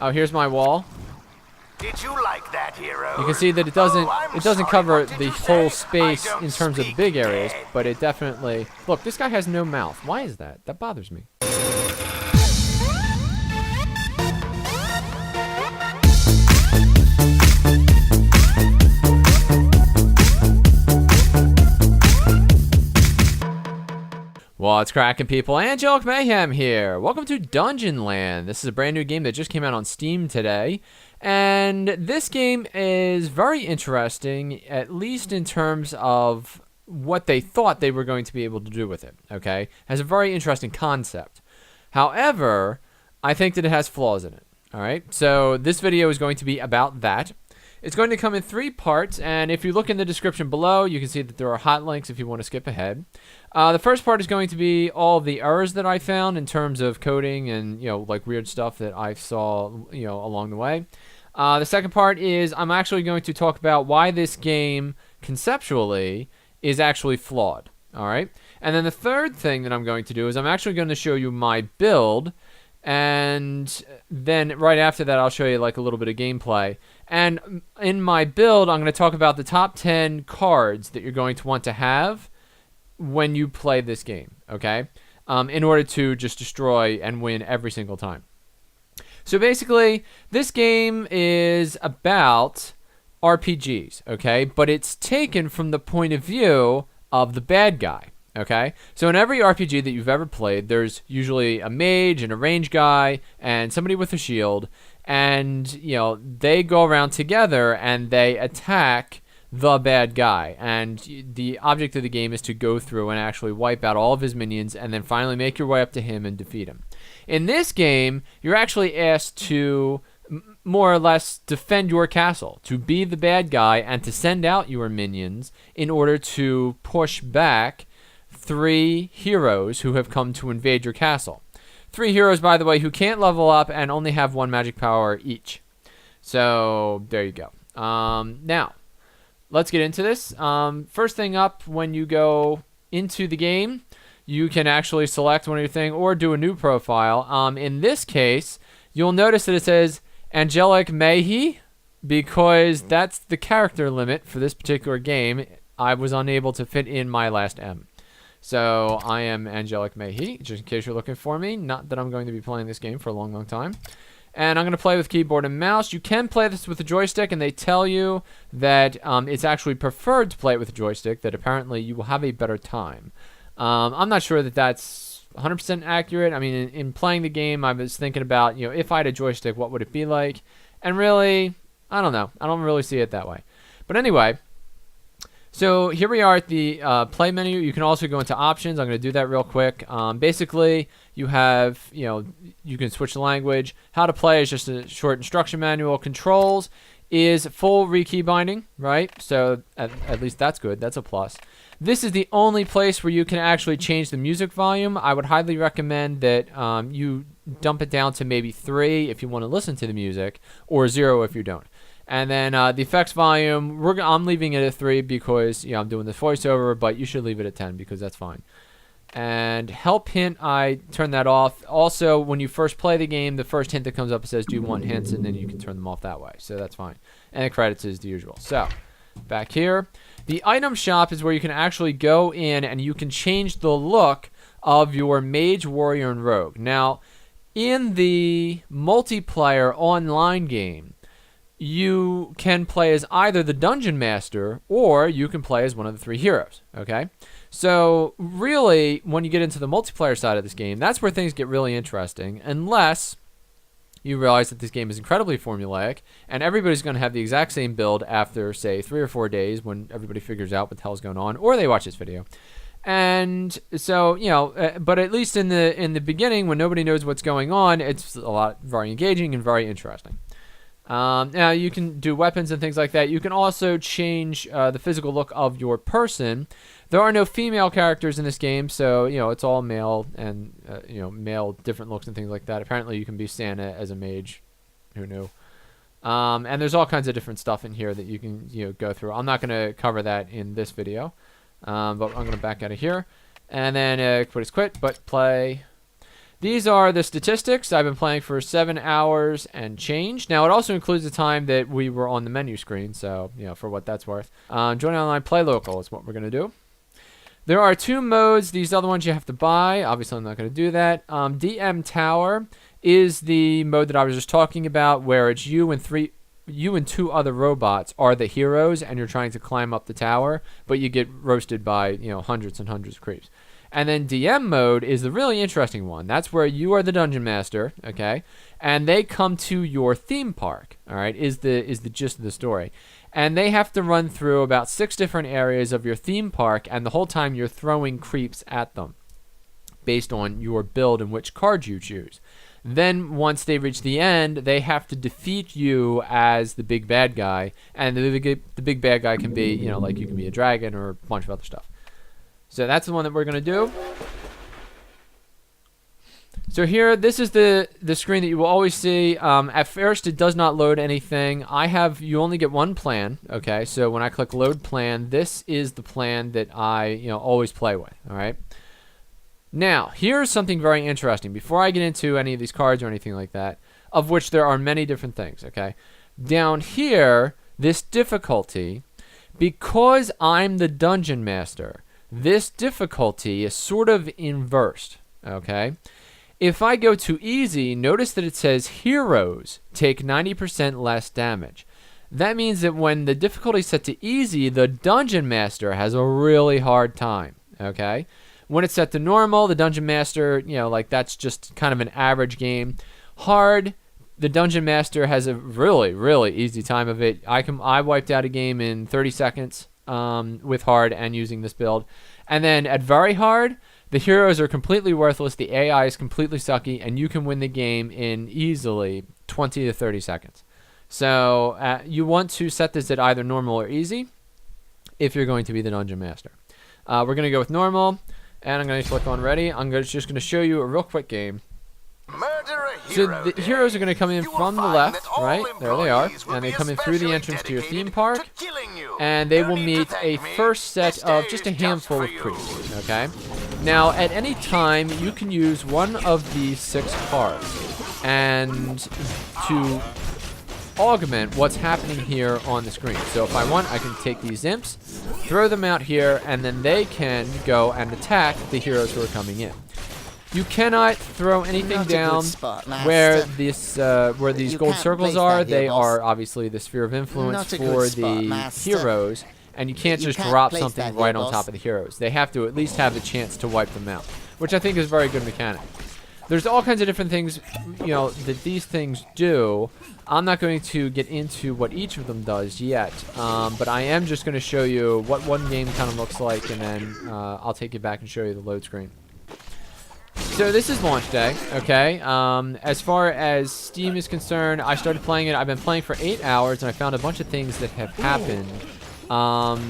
Oh, here's my wall. Did you like that, hero? You can see that it doesn't cover the whole space in terms of the big areas, but it definitely... Look, this guy has no mouth. Why is that? That bothers me. What's cracking, people? Angelic Mayhem here. Welcome to DungeonLand. This is a brand new game that just came out on Steam today. And this game is very interesting, at least in terms of what they thought they were going to be able to do with it, okay? It has a very interesting concept. However, I think that it has flaws in it, all right? So this video is going to be about that. It's going to come in 3 parts, and if you look in the description below, you can see that there are hot links if you want to skip ahead. The first part is going to be all of the errors that I found in terms of coding and, like weird stuff that I saw, along the way. The second part is I'm actually going to talk about why this game, conceptually, is actually flawed, all right? And then the third thing that I'm going to do is I'm actually going to show you my build, and then right after that I'll show you like a little bit of gameplay. And in my build, I'm going to talk about the top 10 cards that you're going to want to have when you play this game, okay? In order to just destroy and win every single time. So basically, this game is about RPGs, okay? But it's taken from the point of view of the bad guy, okay? So in every RPG that you've ever played, there's usually a mage and a range guy and somebody with a shield. And, they go around together and they attack the bad guy. And the object of the game is to go through and actually wipe out all of his minions and then finally make your way up to him and defeat him. In this game, you're actually asked to more or less defend your castle, to be the bad guy and to send out your minions in order to push back 3 heroes who have come to invade your castle. 3 heroes, by the way, who can't level up and only have 1 magic power each. So, there you go. Now, let's get into this. First thing up, when you go into the game, you can actually select one of your things or do a new profile. In this case, you'll notice that it says Angelic Mayhem because that's the character limit for this particular game. I was unable to fit in my last M. So I am Angelic Mayhem, just in case you're looking for me. Not that I'm going to be playing this game for a long, long time. And I'm going to play with keyboard and mouse. You can play this with a joystick, and they tell you that it's actually preferred to play it with a joystick, that apparently you will have a better time. I'm not sure that that's 100% accurate. I mean, in playing the game, I was thinking about, if I had a joystick, what would it be like? And really, I don't know. I don't really see it that way. But anyway... So here we are at the play menu. You can also go into options. I'm going to do that real quick. Basically, you have, you can switch the language. How to play is just a short instruction manual. Controls is full rekey binding, right? So at least that's good. That's a plus. This is the only place where you can actually change the music volume. I would highly recommend that you dump it down to maybe 3 if you want to listen to the music, or 0 if you don't. And then the effects volume, I'm leaving it at 3 because I'm doing this voiceover, but you should leave it at 10 because that's fine. And help hint, I turn that off. Also, when you first play the game, the first hint that comes up, it says do you want hints, and then you can turn them off that way. So that's fine. And the credits is the usual. So back here, the item shop is where you can actually go in and you can change the look of your mage, warrior, and rogue. Now, in the multiplayer online game, you can play as either the dungeon master or you can play as one of the 3 heroes, okay? So really, when you get into the multiplayer side of this game, that's where things get really interesting, unless you realize that this game is incredibly formulaic and everybody's going to have the exact same build after, say, 3 or 4 days when everybody figures out what the hell's going on, or they watch this video. And so, but at least in the beginning, when nobody knows what's going on, it's very engaging and very interesting. Now you can do weapons and things like that. You can also change the physical look of your person. There are no female characters in this game, so it's all male and male different looks and things like that. Apparently you can be Santa as a mage. Who knew? And there's all kinds of different stuff in here that you can go through. I'm not going to cover that in this video, but I'm going to back out of here and then quit is quit, but play. These are the statistics. I've been playing for 7 hours and change. Now, it also includes the time that we were on the menu screen, so, you know, for what that's worth. Join online, play local is what we're going to do. There are 2 modes. These other ones you have to buy. Obviously, I'm not going to do that. DM Tower is the mode that I was just talking about, where it's you and 2 other robots are the heroes, and you're trying to climb up the tower, but you get roasted by, you know, hundreds and hundreds of creeps. And then DM mode is the really interesting one. That's where you are the dungeon master, okay? And they come to your theme park, all right, is the gist of the story. And they have to run through about 6 different areas of your theme park, and the whole time you're throwing creeps at them based on your build and which card you choose. Then once they reach the end, they have to defeat you as the big bad guy, and the big bad guy can be, you know, like you can be a dragon or a bunch of other stuff. So that's the one that we're going to do. So here, this is the screen that you will always see. At first, it does not load anything. You only get one plan, okay? So when I click load plan, this is the plan that I, you know, always play with, all right? Now, here's something very interesting. Before I get into any of these cards or anything like that, of which there are many different things, okay? Down here, this difficulty, because I'm the dungeon master, this difficulty is sort of inversed, okay? If I go to easy, notice that it says heroes take 90% less damage. That means that when the difficulty is set to easy, the dungeon master has a really hard time, okay? When it's set to normal, the dungeon master, you know, like that's just kind of an average game. Hard, the dungeon master has a really, really easy time of it. I wiped out a game in 30 seconds with hard and using this build. And then at very hard, the heroes are completely worthless, the AI is completely sucky, and you can win the game in easily 20 to 30 seconds. So you want to set this at either normal or easy if you're going to be the dungeon master. We're going to go with normal, and I'm going to click on ready. I'm just going to show you a real quick game. So the heroes are going to come in from the left, right? There they are. And they come in through the entrance to your theme park. And they will meet a first set of just a handful of creeps, okay? Now, at any time, you can use one of these 6 cards and to augment what's happening here on the screen. So if I want, I can take these imps, throw them out here, and then they can go and attack the heroes who are coming in. You cannot throw anything down where these gold circles are. They are obviously the sphere of influence for the heroes, and you can't just drop something right on top of the heroes. They have to at least have the chance to wipe them out, which I think is a very good mechanic. There's all kinds of different things, you know, that these things do. I'm not going to get into what each of them does yet, but I am just going to show you what one game kind of looks like, and then I'll take you back and show you the load screen. So this is launch day, okay? As far as Steam is concerned, I started playing it. I've been playing for 8 hours, and I found a bunch of things that have happened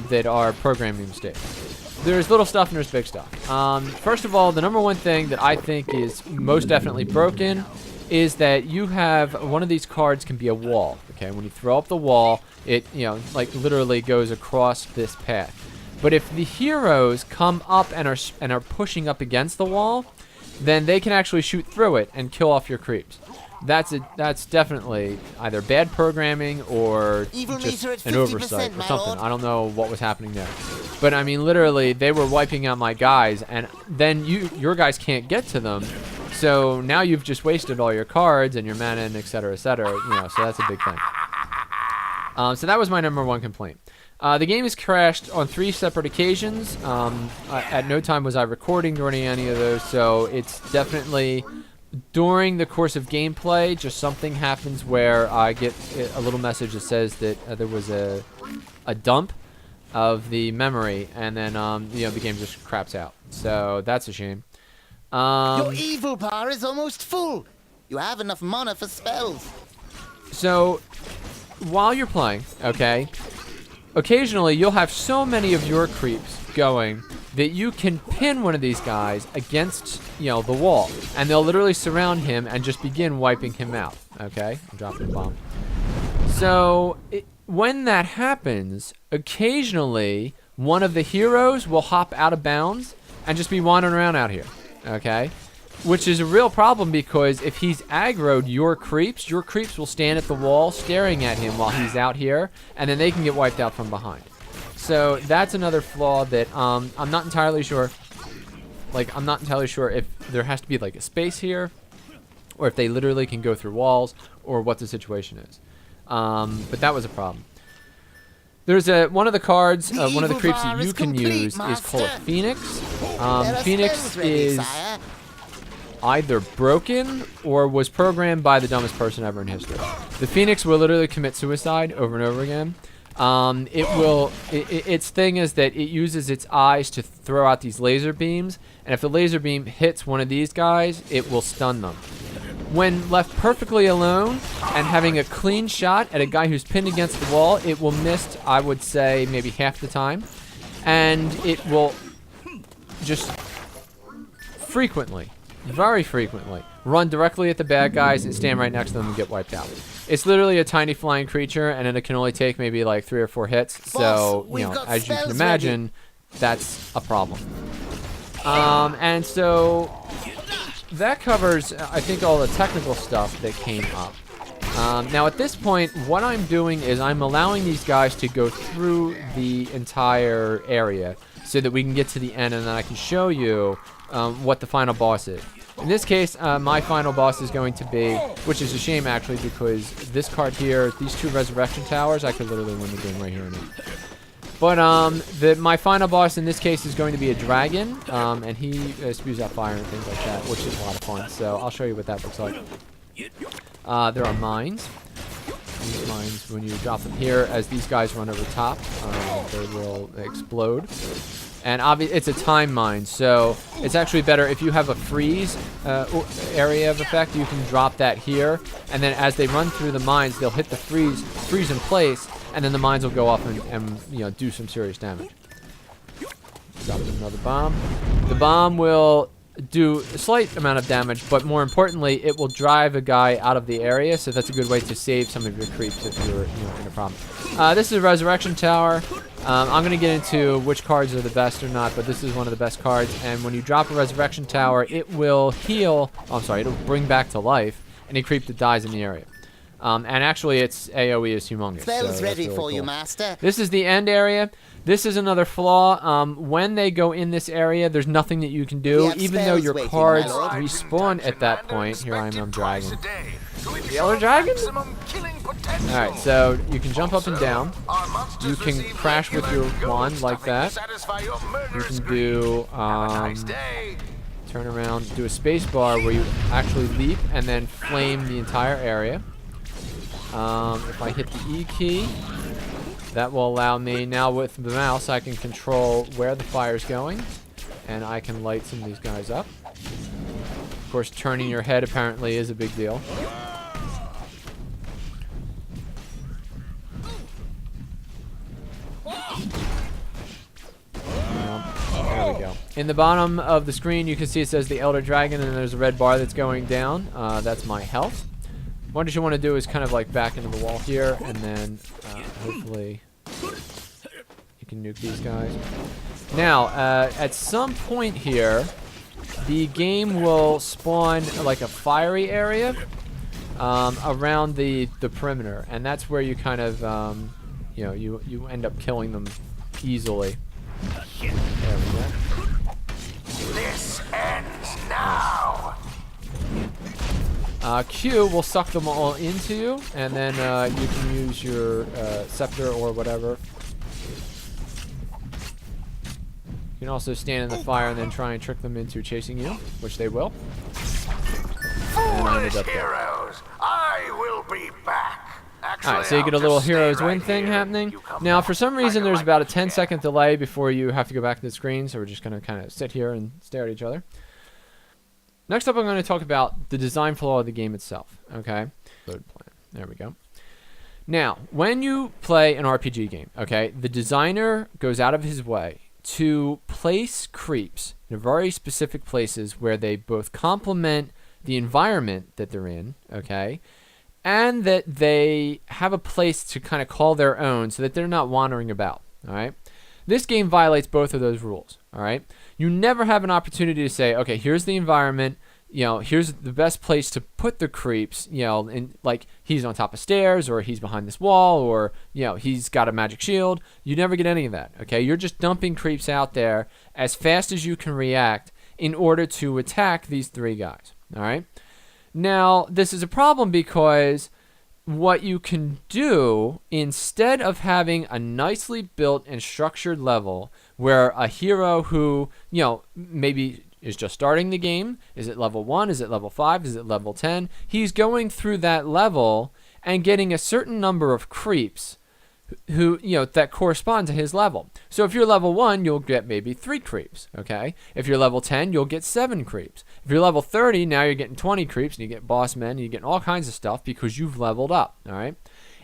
that are programming mistakes. There's little stuff and there's big stuff. First of all, the number one thing that I think is most definitely broken is that you have one of these cards can be a wall, okay? When you throw up the wall, it, you know, like literally goes across this path. But if the heroes come up and are pushing up against the wall, then they can actually shoot through it and kill off your creeps. That's definitely either bad programming or just an oversight or something. I don't know what was happening there. But I mean, literally, they were wiping out my guys, and then your guys can't get to them. So now you've just wasted all your cards and your mana and et cetera, you know, so that's a big thing. So that was my number one complaint. The game has crashed on 3 separate occasions. At no time was I recording during any of those, so it's definitely during the course of gameplay, just something happens where I get a little message that says that there was a dump of the memory, and then you know, the game just craps out. So that's a shame. Your evil bar is almost full. You have enough mana for spells. So while you're playing, okay, occasionally you'll have so many of your creeps going that you can pin one of these guys against, you know, the wall, and they'll literally surround him and just begin wiping him out. Okay, I'm dropping a bomb. So when that happens, occasionally one of the heroes will hop out of bounds and just be wandering around out here. Okay, which is a real problem because if he's aggroed your creeps will stand at the wall staring at him while he's out here, and then they can get wiped out from behind. So that's another flaw that I'm not entirely sure. Like, I'm not entirely sure if there has to be like a space here, or if they literally can go through walls, or what the situation is. But that was a problem. There's one of the cards, one of the creeps that you can use is called a Phoenix. Phoenix is either broken or was programmed by the dumbest person ever in history. The Phoenix will literally commit suicide over and over again. Its thing is that it uses its eyes to throw out these laser beams, and if the laser beam hits one of these guys, it will stun them. When left perfectly alone and having a clean shot at a guy who's pinned against the wall, it will miss, I would say, maybe half the time. And it will just frequently, very frequently, run directly at the bad guys and stand right next to them and get wiped out. It's literally a tiny flying creature, and it can only take maybe like 3 or 4 hits. So, you know, as you can imagine, that's a problem. And so that covers, I think, all the technical stuff that came up. Now at this point, what I'm doing is I'm allowing these guys to go through the entire area so that we can get to the end, and then I can show you what the final boss is. In this case, my final boss is going to be, which is a shame actually, because this card here, these 2 resurrection towers, I could literally win the game right here and now. But my final boss in this case is going to be a dragon, and he spews out fire and things like that, which is a lot of fun. So I'll show you what that looks like. There are mines. These mines, when you drop them here, as these guys run over top, they will explode. And it's a time mine, so it's actually better if you have a freeze area of effect. You can drop that here, and then as they run through the mines, they'll hit the freeze in place, and then the mines will go off and you know, do some serious damage. Drop another bomb. The bomb will do a slight amount of damage, but more importantly, it will drive a guy out of the area, so that's a good way to save some of your creeps if you're in a problem. This is a resurrection tower. I'm going to get into which cards are the best or not, but this is one of the best cards, and when you drop a resurrection tower, it will heal, it'll bring back to life any creep that dies in the area. And actually, its AoE is humongous. Spell's so ready really for cool. you, master. This is the end area. This is another flaw. When they go in this area, there's nothing that you can do, even though your cards respawn at that point. Here I am, I'm dragon. The other dragon? Alright, so you can jump up and down. You can crash with your wand like that. You can do, turn around, do a space bar where you actually leap and then flame the entire area. If I hit the E key, that will allow me, now with the mouse, I can control where the fire's going, and I can light some of these guys up. Of course, turning your head apparently is a big deal. There we go. In the bottom of the screen, you can see it says the Elder Dragon, and there's a red bar that's going down. That's my health. What you want to do is kind of like back into the wall here, and then hopefully you can nuke these guys. Now, at some point here, the game will spawn like a fiery area around the perimeter, and that's where you kind of, you know, you end up killing them easily. There we go. This ends now. Q will suck them all into you, and then you can use your scepter or whatever. You can also stand in the fire and then try and trick them into chasing you, which they will. And I ended Foolish up there. heroes, I will be back. Alright, so you get a little heroes win thing happening. Now, for some reason, there's about a 10-second delay before you have to go back to the screen, so we're just going to kind of sit here and stare at each other. Next up, I'm going to talk about the design flaw of the game itself, okay? Load plan. There we go. Now, when you play an RPG game, okay, the designer goes out of his way to place creeps in very specific places where they both complement the environment that they're in, okay, and that they have a place to kind of call their own so that they're not wandering about, all right? This game violates both of those rules, all right? You never have an opportunity to say, okay, here's the environment, here's the best place to put the creeps, and like he's on top of stairs, or he's behind this wall, or he's got a magic shield. You never get any of that. Okay, you're just dumping creeps out there as fast as you can react in order to attack these 3 guys. All right. Now this is a problem because what you can do, instead of having a nicely built and structured level where a hero who maybe is just starting the game, is it level 1, is it level 5, is it level 10, he's going through that level and getting a certain number of creeps who that correspond to his level. So if you're level 1, you'll get maybe 3 creeps. Okay, if you're level 10, you'll get 7 creeps. If you're level 30, now you're getting 20 creeps, and you get boss men, and you get all kinds of stuff because you've leveled up. All right,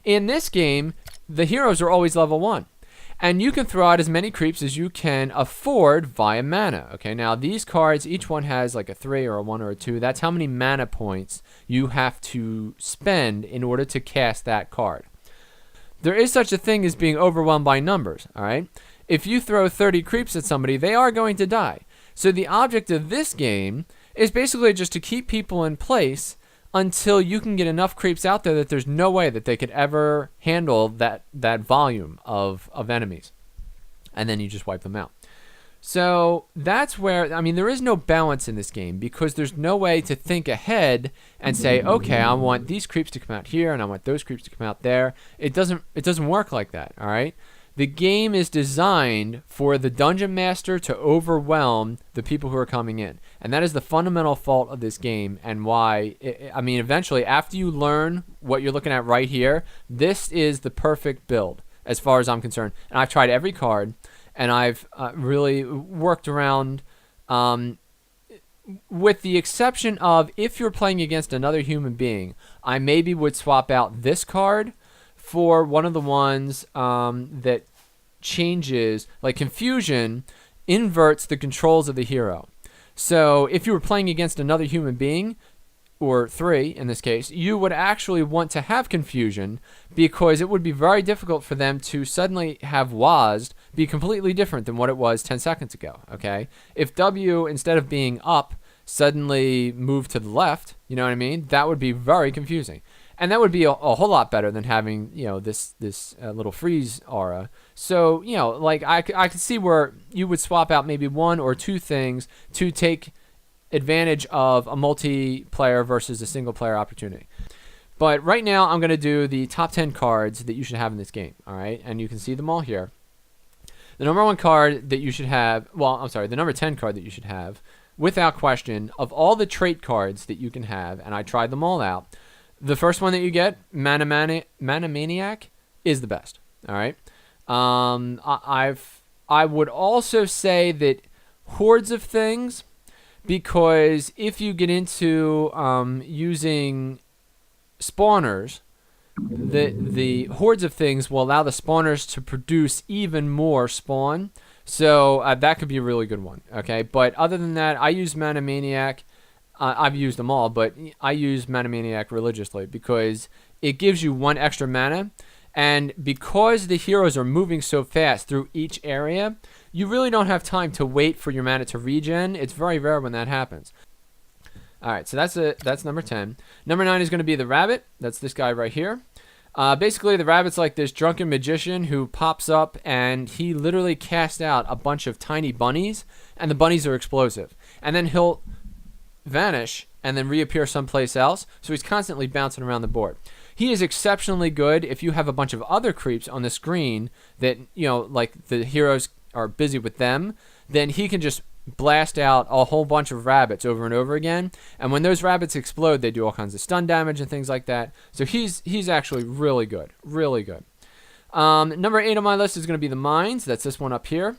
in this game the heroes are always level 1, and you can throw out as many creeps as you can afford via mana. Okay, now these cards, each one has like a 3 or a 1 or a 2. That's how many mana points you have to spend in order to cast that card. There is such a thing as being overwhelmed by numbers. All right, if you throw 30 creeps at somebody, they are going to die. So the object of this game is basically just to keep people in place until you can get enough creeps out there that there's no way that they could ever handle that volume of enemies, and then you just wipe them out. So that's where, there is no balance in this game because there's no way to think ahead and say, okay, I want these creeps to come out here and I want those creeps to come out there. It doesn't work like that. All right. The game is designed for the dungeon master to overwhelm the people who are coming in. And that is the fundamental fault of this game, and why, eventually, after you learn what you're looking at right here, this is the perfect build as far as I'm concerned. And I've tried every card, and I've really worked around, with the exception of if you're playing against another human being, I maybe would swap out this card for one of the ones that changes, like Confusion inverts the controls of the hero. So if you were playing against another human being, or 3 in this case, you would actually want to have Confusion because it would be very difficult for them to suddenly have WASD be completely different than what it was 10 seconds ago, okay? If W, instead of being up, suddenly moved to the left, you know what I mean? That would be very confusing. And that would be a whole lot better than having, this little freeze aura. So, like I could see where you would swap out maybe 1 or 2 things to take advantage of a multiplayer versus a single player opportunity. But right now I'm going to do the top 10 cards that you should have in this game. All right. And you can see them all here. The number 1 card that you should have, the number 10 card that you should have, without question, of all the trait cards that you can have, and I tried them all out, the first one that you get, Mana Maniac, is the best. All right. I would also say that Hordes of Things, because if you get into using spawners, the Hordes of Things will allow the spawners to produce even more spawn. So that could be a really good one. Okay. But other than that, I use Mana Maniac. I've used them all, but I use Mana Maniac religiously because it gives you 1 extra mana, and because the heroes are moving so fast through each area, you really don't have time to wait for your mana to regen. It's very rare when that happens. All right, so that's number 10. Number 9 is going to be the rabbit. That's this guy right here. Basically, the rabbit's like this drunken magician who pops up, and he literally casts out a bunch of tiny bunnies, and the bunnies are explosive. And then he'll vanish and then reappear someplace else, so he's constantly bouncing around the board. He is exceptionally good if you have a bunch of other creeps on the screen that, like the heroes are busy with them, then he can just blast out a whole bunch of rabbits over and over again, and when those rabbits explode, they do all kinds of stun damage and things like that. So he's actually really good. Number 8 on my list is going to be the mines. That's this one up here.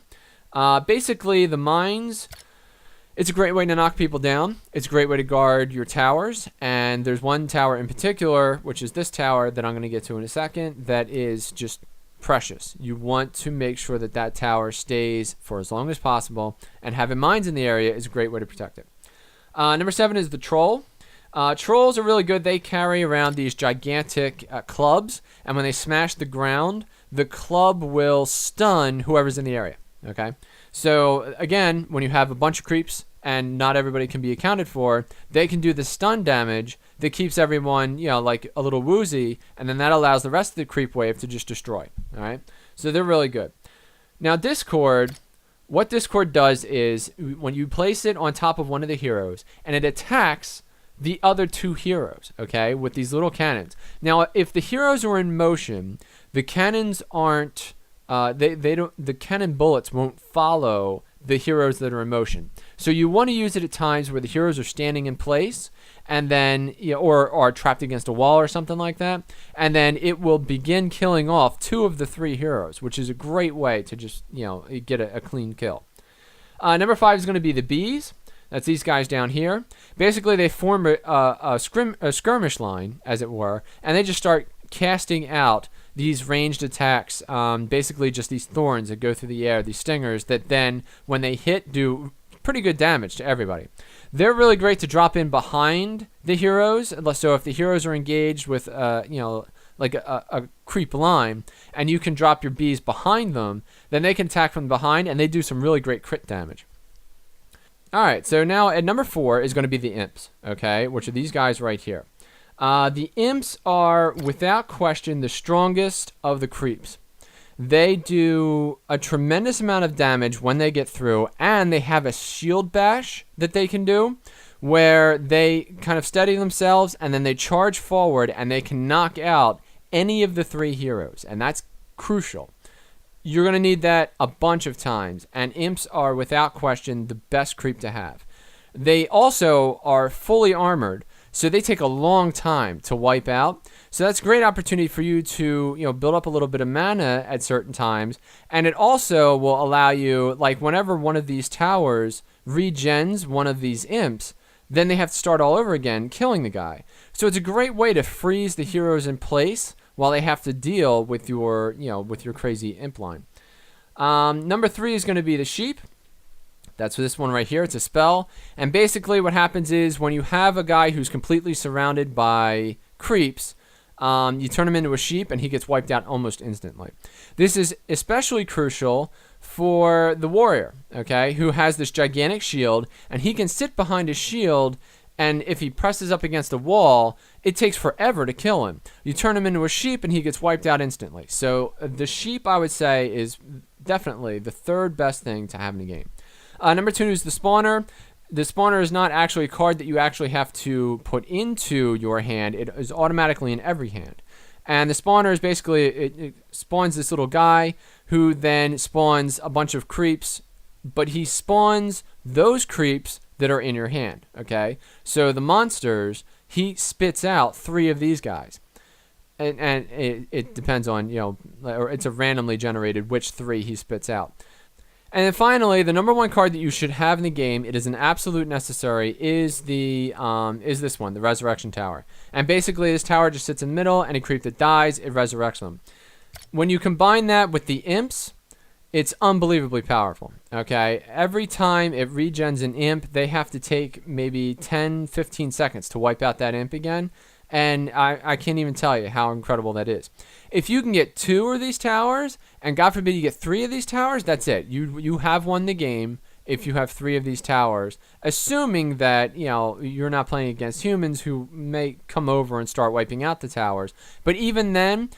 Basically, the mines, it's a great way to knock people down. It's a great way to guard your towers. And there's one tower in particular, which is this tower that I'm going to get to in a second, that is just precious. You want to make sure that that tower stays for as long as possible. And having mines in the area is a great way to protect it. Number 7 is the troll. Trolls are really good. They carry around these gigantic clubs. And when they smash the ground, the club will stun whoever's in the area. Okay? So, again, when you have a bunch of creeps and not everybody can be accounted for, they can do the stun damage that keeps everyone, like a little woozy, and then that allows the rest of the creep wave to just destroy. All right, so they're really good. Now Discord, what Discord does is when you place it on top of one of the heroes, and it attacks the other 2 heroes, okay, with these little cannons. Now, if the heroes are in motion, the cannons aren't. They don't. The cannon bullets won't follow the heroes that are in motion. So you want to use it at times where the heroes are standing in place, and then or are trapped against a wall or something like that, and then it will begin killing off 2 of the 3 heroes, which is a great way to just get a clean kill. Number 5 is going to be the bees. That's these guys down here. Basically, they form a skirmish line, as it were, and they just start casting out these ranged attacks, basically just these thorns that go through the air, these stingers that then, when they hit, do pretty good damage to everybody. They're really great to drop in behind the heroes. So if the heroes are engaged with, like a creep line, and you can drop your bees behind them, then they can attack from behind, and they do some really great crit damage. All right, so now at number 4 is going to be the imps, okay, which are these guys right here. The imps are, without question, the strongest of the creeps. They do a tremendous amount of damage when they get through, and they have a shield bash that they can do, where they kind of steady themselves, and then they charge forward, and they can knock out any of the 3 heroes, and that's crucial. You're going to need that a bunch of times, and imps are, without question, the best creep to have. They also are fully armored, so they take a long time to wipe out. So that's a great opportunity for you to, build up a little bit of mana at certain times, and it also will allow you, like whenever one of these towers regens one of these imps, then they have to start all over again, killing the guy. So it's a great way to freeze the heroes in place while they have to deal with your, with your crazy imp line. Number 3 is going to be the sheep. That's this one right here. It's a spell. And basically what happens is when you have a guy who's completely surrounded by creeps, you turn him into a sheep and he gets wiped out almost instantly. This is especially crucial for the warrior, okay, who has this gigantic shield, and he can sit behind his shield, and if he presses up against a wall, it takes forever to kill him. You turn him into a sheep and he gets wiped out instantly. So the sheep, I would say, is definitely the 3rd best thing to have in the game. Number 2 is the spawner. The spawner is not actually a card that you actually have to put into your hand. It is automatically in every hand. And the spawner is basically, it spawns this little guy who then spawns a bunch of creeps, but he spawns those creeps that are in your hand, okay? So the monsters, he spits out 3 of these guys. And it depends on, or it's a randomly generated which 3 he spits out. And then finally, the number 1 card that you should have in the game, it is an absolute necessary, is this one, the Resurrection Tower. And basically, this tower just sits in the middle, and a creep that dies, it resurrects them. When you combine that with the imps, it's unbelievably powerful, okay? Every time it regens an imp, they have to take maybe 10, 15 seconds to wipe out that imp again. And I can't even tell you how incredible that is. If you can get 2 of these towers, and God forbid you get 3 of these towers, that's it. You have won the game if you have 3 of these towers, assuming that you're not playing against humans who may come over and start wiping out the towers. But even then,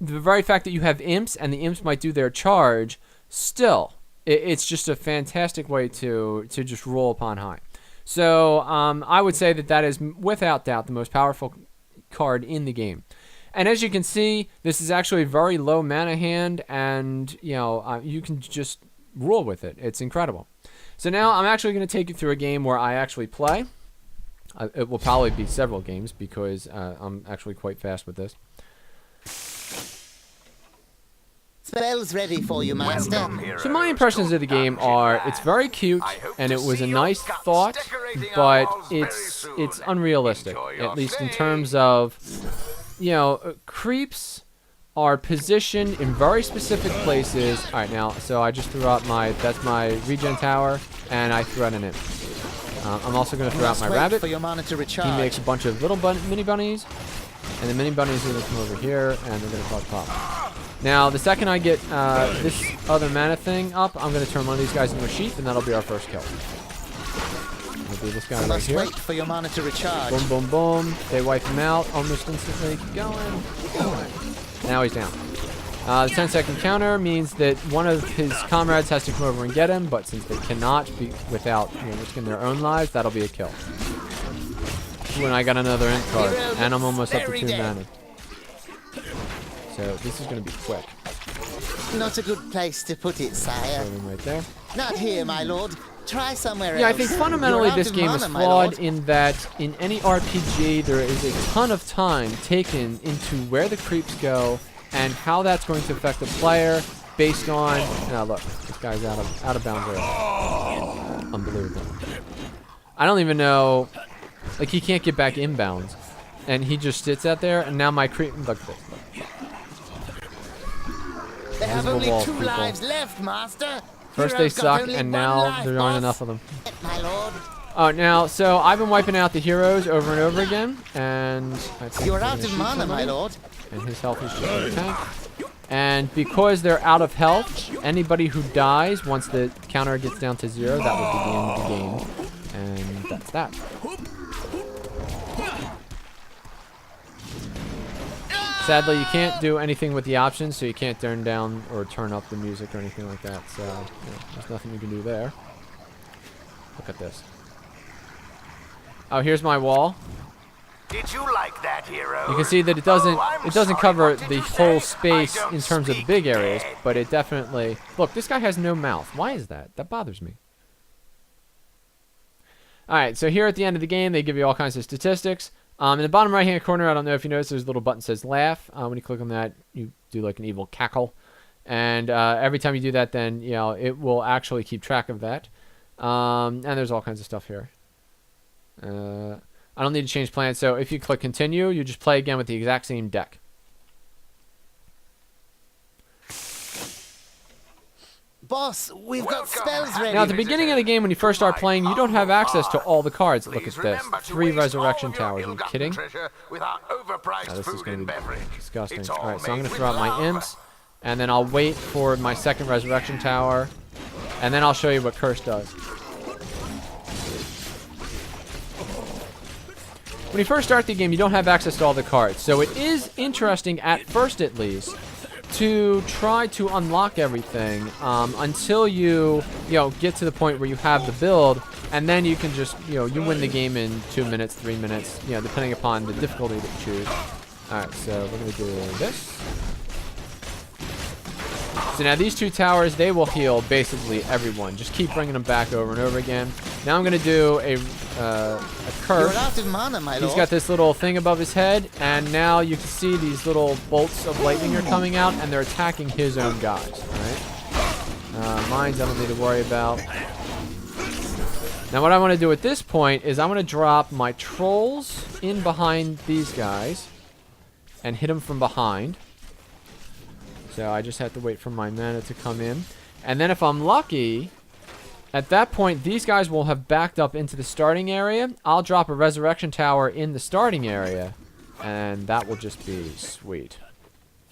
the very fact that you have imps, and the imps might do their charge, still, it's just a fantastic way to just roll upon high. So I would say that is, without doubt, the most powerful card in the game. And as you can see, this is actually a very low mana hand, and you can just rule with it. It's incredible. So now I'm actually going to take you through a game where I actually play. It will probably be several games because I'm actually quite fast with this. Spells ready for you, master. So my impressions of the game are, it's very cute, and it was a nice thought, but it's unrealistic, at least in terms of, creeps are positioned in very specific places. All right, now, so I just threw out that's my regen tower, and I threw out an imp. I'm also going to throw out my rabbit. For your mana to recharge. He makes a bunch of little mini bunnies, and the mini bunnies are going to come over here, and they're going to cause pop. Now, the second I get this other mana thing up, I'm going to turn one of these guys into a sheep, and that'll be our first kill. It'll be this guy You right must here. wait for your mana to recharge. Boom, boom, boom. They wipe him out almost instantly. Keep going. Keep going. Now he's down. The 10-second counter means that one of his comrades has to come over and get him, but since they cannot be without risking their own lives, that'll be a kill. Ooh, and I got another int card, and I'm almost up to 2 mana. So this is going to be quick. Not a good place to put it, sire. Put him right there. Not here, my lord. Try somewhere else. Yeah, I think fundamentally You're out this of game mana, is my flawed lord. in that in any RPG there is a ton of time taken into where the creeps go and how that's going to affect the player based on. Now look, this guy's out of bounds area. Unbelievable. I don't even know. Like he can't get back inbounds, and he just sits out there. And now my creep. Look at this. They have Invisible only walls, 2 people. lives left, master. First they Heroes got suck, only and 1 now life, there aren't boss. enough of them. My lord. Oh, now, so I've been wiping out the heroes over and over again, and I think You're we're out gonna of shoot mana, my somebody, lord. and his health is just like a tank. And because they're out of health, anybody who dies once the counter gets down to 0, that would be the end of the game. And that's that. Sadly, you can't do anything with the options, so you can't turn down or turn up the music or anything like that. So, there's nothing you can do there. Look at this. Oh, here's my wall. Did you like that, hero? You can see that it doesn't sorry, cover what did the you whole say? space I don't in terms of the speak big areas, dead. but it definitely. Look, this guy has no mouth. Why is that? That bothers me. All right, so here at the end of the game, they give you all kinds of statistics. In the bottom right-hand corner, I don't know if you noticed, there's a little button that says laugh. When you click on that, you do like an evil cackle. And every time you do that, then, it will actually keep track of that. And there's all kinds of stuff here. I don't need to change plans, so if you click continue, you just play again with the exact same deck. Boss, we've got Welcome. spells ready. Now, at the beginning of the game, when you first start playing, you don't have access to all the cards. Look at this. 3 resurrection towers. Are you kidding? Now, this is going to be disgusting. Alright, so I'm going to throw out my imps, and then I'll wait for my second resurrection tower, and then I'll show you what curse does. When you first start the game, you don't have access to all the cards, so it is interesting, at first at least, to try to unlock everything until you get to the point where you have the build, and then you can just you win the game in 2 minutes, 3 minutes, depending upon the difficulty that you choose. All right, so we're gonna do this. So now these 2 towers, they will heal basically everyone. Just keep bringing them back over and over again. Now I'm gonna do a curse. You're out of mana, my lord. He's got this little thing above his head, and now you can see these little bolts of lightning are coming out, and they're attacking his own guys. All right. Mines I don't need to worry about. Now what I want to do at this point is I want to drop my trolls in behind these guys and hit them from behind. So I just have to wait for my mana to come in. And then if I'm lucky, at that point, these guys will have backed up into the starting area. I'll drop a resurrection tower in the starting area, and that will just be sweet.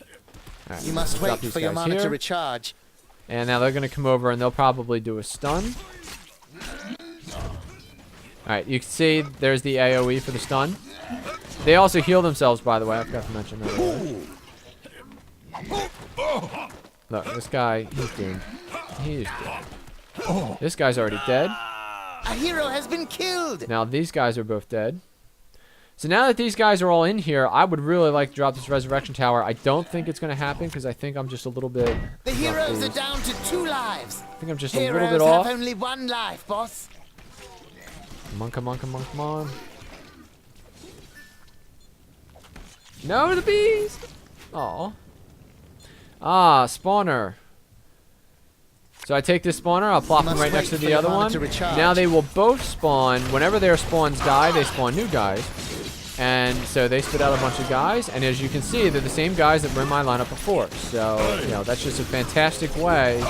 All right, You must drop wait these for your guys mana here. to recharge. And now they're going to come over, and they'll probably do a stun. Alright, you can see there's the AoE for the stun. They also heal themselves, by the way. I forgot to mention that earlier. Look, this guy, he's doomed. He's dead. This guy's already dead. A hero has been killed. Now these guys are both dead. So now that these guys are all in here, I would really like to drop this resurrection tower. I don't think it's going to happen because I think I'm just a little bit... The heroes are down to 2 lives. I think I'm just a little Heroes bit off. have only 1 life, boss. Come on, come on, come on, come on. No, the bees! Aw. Ah, spawner. So I take this spawner, I'll plop them right next to the other one. Now they will both spawn. Whenever their spawns die, they spawn new guys. And so they spit out a bunch of guys. And as you can see, they're the same guys that were in my lineup before. So, that's just a fantastic way.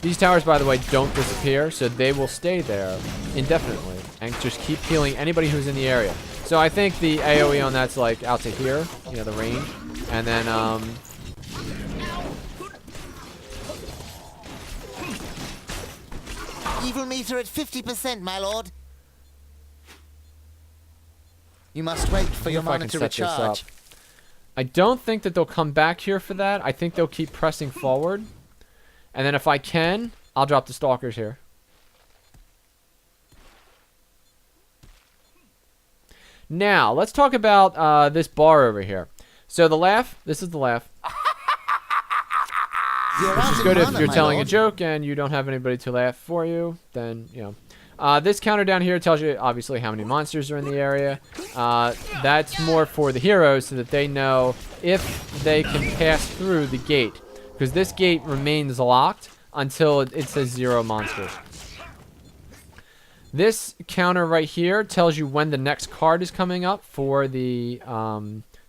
These towers, by the way, don't disappear. So they will stay there indefinitely. And just keep healing anybody who's in the area. So I think the AoE on that's like out to here. The range. And then, Evil meter at 50%, my lord. You must wait for your If I can mana to set this up. recharge. I don't think that they'll come back here for that. I think they'll keep pressing forward. And then if I can, I'll drop the stalkers here. Now, let's talk about this bar over here. So the laugh, this is the laugh. Which is good if you're telling a joke and you don't have anybody to laugh for you, then, you know. This counter down here tells you, obviously, how many monsters are in the area. That's more for the heroes so that they know if they can pass through the gate. Because this gate remains locked until it says 0 monsters. This counter right here tells you when the next card is coming up for the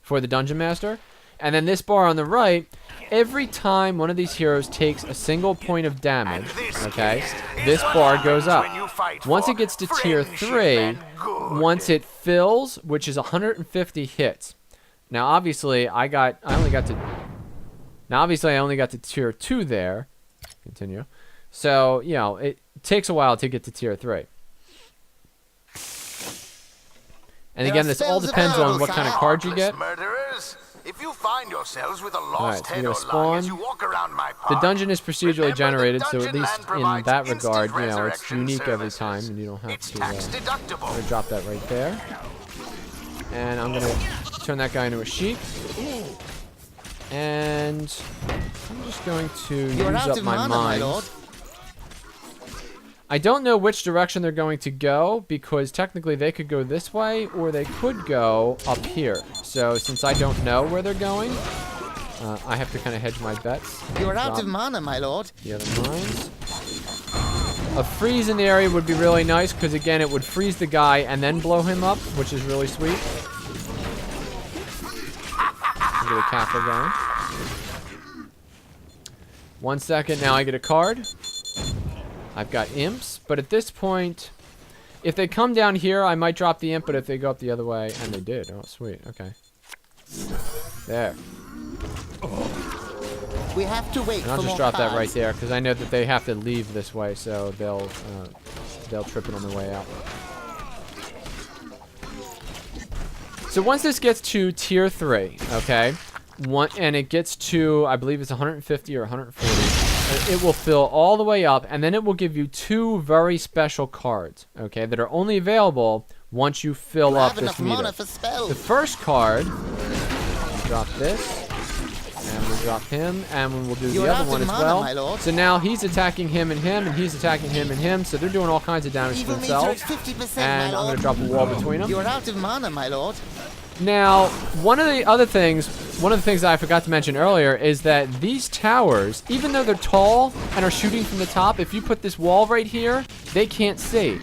Dungeon Master. And then this bar on the right, every time one of these heroes takes a single point of damage, okay, this bar goes up. Once it gets to tier 3, once it fills, which is 150 hits. Now obviously I only got to tier 2 there. Continue. So, you know, it takes a while to get to tier 3. And again, this all depends on what kind of card you get. If you find yourselves with a lost Alright, so head you're or gonna lung spawn. as you walk around my The park, dungeon is procedurally remember generated, that so at least DungeonLand in provides that instant regard, you know, it's resurrection unique every services. time, and you don't have It's to tax deductible. I'm gonna drop that right there. And I'm gonna turn that guy into a sheep. And I'm just going to use up my mines. I don't know which direction they're going to go, because technically they could go this way, or they could go up here. So since I don't know where they're going, I have to kind of hedge my bets. You're out of mana, my lord. The other mines. A freeze in the area would be really nice, because again, it would freeze the guy and then blow him up, which is really sweet. Get a capper going. 1 second, now I get a card. I've got imps, but at this point, if they come down here, I might drop the imp, but if they go up the other way, and they did. Oh, sweet. Okay. There. We have to wait And I'll for just more drop that cards. right there, because I know that they have to leave this way, so they'll trip it on the way out. So once this gets to tier 3, okay, and it gets to, I believe it's 150 or 140, it will fill all the way up, and then it will give you 2 very special cards, okay, that are only available once you fill up this meter. The first card, drop this, and we'll drop him, and we'll do the other one as well. So now he's attacking him and him, and he's attacking him and him, so they're doing all kinds of damage to themselves. And I'm going to drop a wall between them. You're out of mana, my lord. Now, one of the things that I forgot to mention earlier is that these towers, even though they're tall and are shooting from the top, if you put this wall right here, they can't see.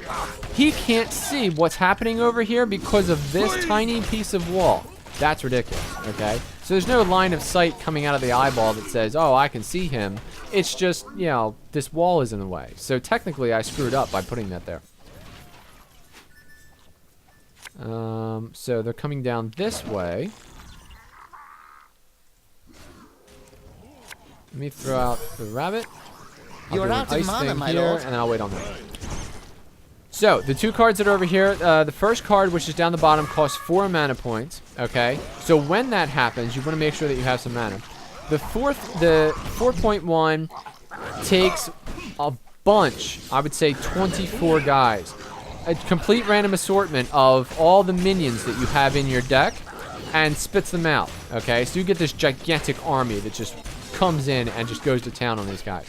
He can't see what's happening over here because of this tiny piece of wall. That's ridiculous, okay? So there's no line of sight coming out of the eyeball that says, oh, I can see him. It's just, you know, this wall is in the way. So technically, I screwed up by putting that there. So they're coming down this way. Let me throw out the rabbit. You're out of mana, my lord. And then I'll wait on that. So, the 2 cards that are over here, the first card, which is down the bottom, costs 4 mana points, okay? So when that happens, you want to make sure that you have some mana. The 4.1 takes a bunch, I would say 24 guys. A complete random assortment of all the minions that you have in your deck, and spits them out, okay? So you get this gigantic army that just comes in and just goes to town on these guys.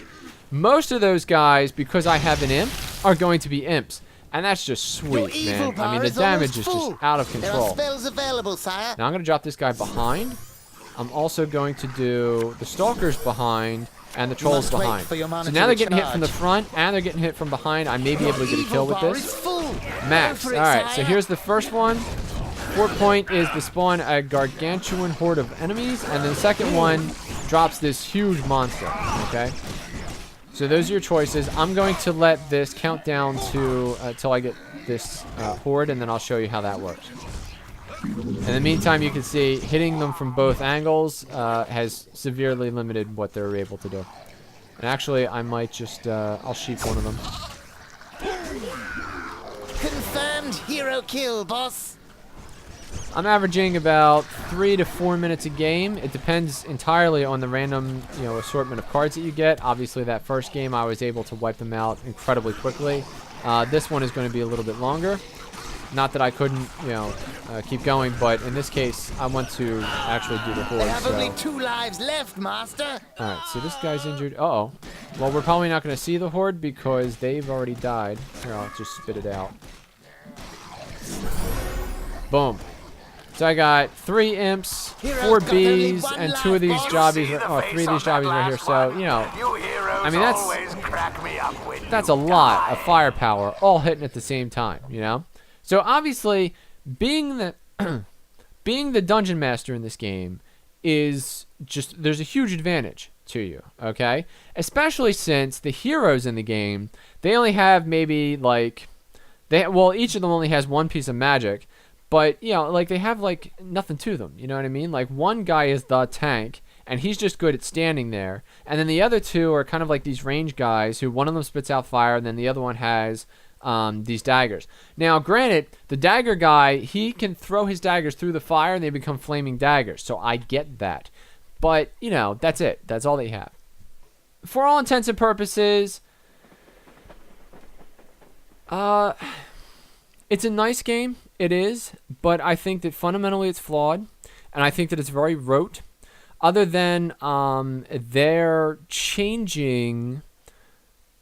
Most of those guys, because I have an imp, are going to be imps. And that's just sweet, man. I mean, the damage is just out of control. There are spells available, sire. Now I'm going to drop this guy behind. I'm also going to do the stalkers behind and the trolls behind. So now they're getting hit from the front and they're getting hit from behind. I may be able to get a kill with this. Max. Alright, so here's the first one. 4 point is to spawn a gargantuan horde of enemies. And then the second one drops this huge monster, okay? So those are your choices. I'm going to let this count down to till I get this horde, and then I'll show you how that works. In the meantime, you can see hitting them from both angles has severely limited what they're able to do. And actually, I might just I'll sheep one of them. Confirmed hero kill, boss. I'm averaging about 3 to 4 minutes a game. It depends entirely on the random, assortment of cards that you get. Obviously, that first game I was able to wipe them out incredibly quickly. This one is going to be a little bit longer. Not that I couldn't, keep going, but in this case, I want to actually do the horde. I have only 2 lives left, Master. All right, so this guy's injured. Uh-oh. Well, we're probably not going to see the horde because they've already died. Here, I'll just spit it out. Boom. So I got 3 imps, 4 bees, and 2 of these jobbies. 3 of these jobbies right here. So, I mean, that's a lot of firepower all hitting at the same time, So obviously, being the being the dungeon master in this game is just, there's a huge advantage to you, okay? Especially since the heroes in the game, they only have maybe like, each of them only has 1 piece of magic, but like they have like nothing to them, you know what I mean? Like one guy is the tank, and he's just good at standing there, and then the other 2 are kind of like these range guys who one of them spits out fire, and then the other one has these daggers. Now, granted, the dagger guy, he can throw his daggers through the fire and they become flaming daggers, so I get that. But, that's it. That's all they have. For all intents and purposes, it's a nice game. It is, but I think that fundamentally it's flawed, and I think that it's very rote. Other than they're changing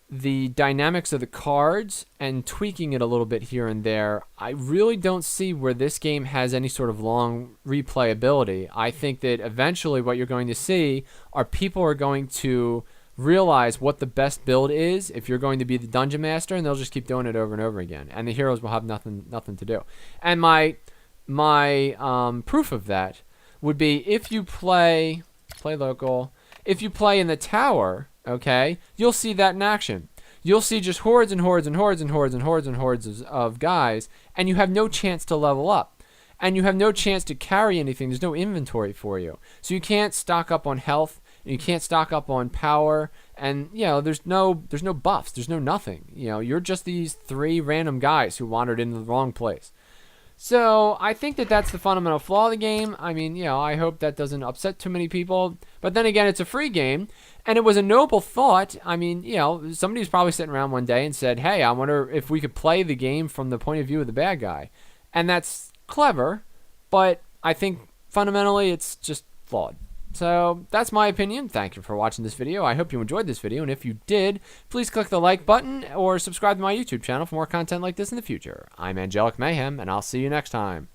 the dynamics of the cards and tweaking it a little bit here and there, I really don't see where this game has any sort of long replayability. I think that eventually what you're going to see are people are going to realize what the best build is if you're going to be the dungeon master, and they'll just keep doing it over and over again, and the heroes will have nothing to do. And my proof of that would be if you play local, if you play in the tower, okay, you'll see that in action. You'll see just hordes and hordes and hordes and hordes and hordes and hordes of guys, and you have no chance to level up, and you have no chance to carry anything. There's no inventory for you, so you can't stock up on health. You can't stock up on power, and there's no buffs, there's no nothing. You're just these 3 random guys who wandered into the wrong place. So I think that that's the fundamental flaw of the game. I mean, I hope that doesn't upset too many people. But then again, it's a free game, and it was a noble thought. I mean, somebody's probably sitting around one day and said, "Hey, I wonder if we could play the game from the point of view of the bad guy," and that's clever. But I think fundamentally, it's just flawed. So that's my opinion. Thank you for watching this video. I hope you enjoyed this video, and if you did, please click the like button or subscribe to my YouTube channel for more content like this in the future. I'm Angelic Mayhem, and I'll see you next time.